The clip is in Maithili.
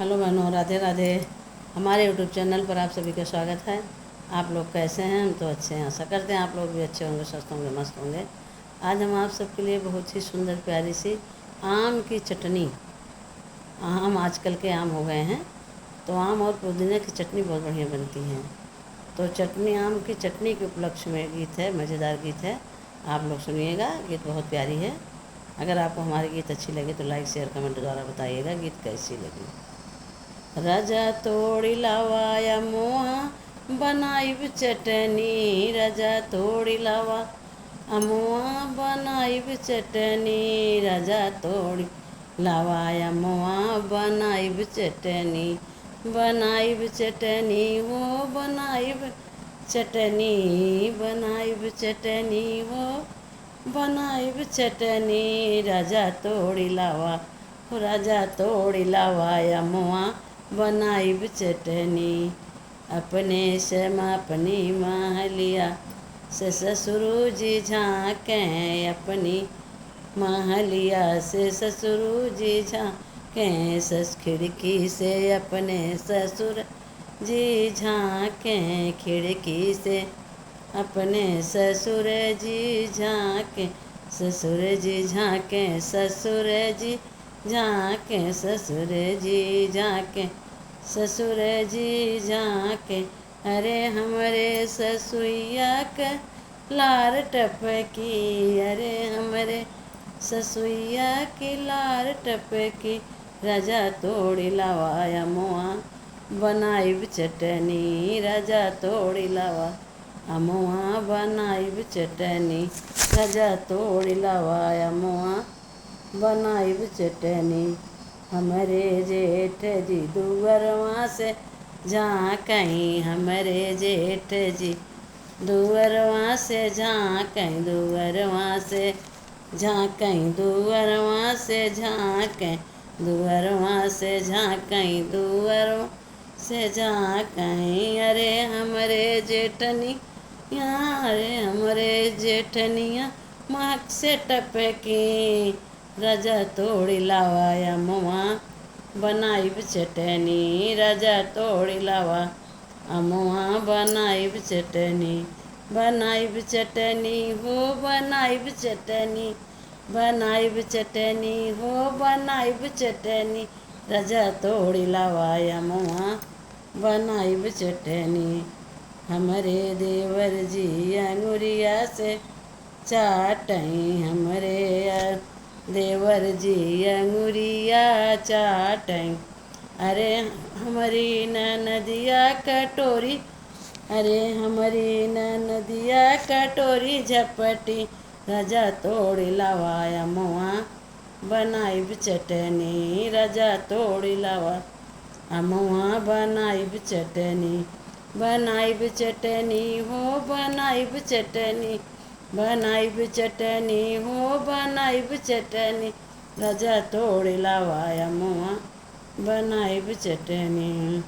हेलो बहनों, राधे राधे। हमारे यूट्यूब चैनल पर आप सभी का स्वागत है। आप लोग कैसे हैं? हम तो अच्छे हैं। आशा करते हैं आप लोग भी अच्छे होंगे, स्वस्थ होंगे, मस्त होंगे। आज हम आप सबके लिए बहुत ही सुंदर प्यारी सी आम की चटनी। आम आजकल के आम हो गए हैं, तो आम और पुदीने की चटनी बहुत बढ़िया बनती है। तो चटनी, आम की चटनी के उपलक्ष्य में गीत है, मज़ेदार गीत है। आप लोग सुनिएगा, गीत बहुत प्यारी है। अगर आपको हमारी गीत अच्छी लगे तो लाइक शेयर कमेंट द्वारा बताइएगा गीत कैसी लगी। राजा तोड़ी लावाया मोहा बनाइब चटनी, राजा तोड़ी लावा अमुआ बनाइब चटनी, राजा तोड़ी लावाया मोआ बनाइब चटनी, बनाइब चटनी हो बनाइब चटनी, बनाइब चटनी हो बनाइब चटनी, राजा तोड़ी लावा राजा तोड़ी लावाया मोआ बनाइब चटनी। अपने शमा अपनी महलिया से ससुरु जी झाँकें, अपनी महलिया से ससुरु जी झाँकें, सस खिड़की से अपने ससुर जी झाँकें, खिड़की से अपने ससुर जी झाँकें, ससुर जी झाँकें, ससुर जी झाँकें, ससुर जी झाँकें, ससुर जी झाँकें। अरे हमरे ससुइया क लार टपकी, अरे हमरे ससुइया की लार टपकी, राजा तोड़ी लावाया मोआ बनाइब चटनी, राजा तोड़ी लावा अमुआ बनाइब चटनी, राजा तोड़ी लावाया मुआ बनाइब चटनी। हमरे जेठ जी दुअरवा से झाँकई, हमरे जेठ जी दुअरवा से झाँकई, दुअरवा से झाँकई, दुअरवा से झाँकई, दुअरवा से झाँकई, दुअरवा से झाँकई। अरे हमरे जेठनी अरे हमरे जेठनिया महक से टपकी, राजा तोड़ी लावाया मुआ बनाइब चटनी, राजा तोड़ी लावा अमुआ बनाइब चटनी, बनाइब चटनी हो बनाइब चटनी, बनाइब चटनी हो बनाइब चटनी, राजा तोड़ी लावाया मुआ बनाइब चटनी। हमरे देवर जी अंगुरिया से चाटई, हमरे देवर जी अंगुरिया चाटई। अरे हमारी नदिया कटोरी, अरे हमारी नदिया कटोरी झपटी, राजा तोड़ी लावाया मुआ बनाइब चटनी, राजा तोड़ी लावा अमुआ बनाइब चटनी, बनाइब चटनी हो बनाइब चटनी, बनाइब चटनी हो बनाइब चटनी, राजा तोड़ी लावाया मुआ बनाइब चटनी।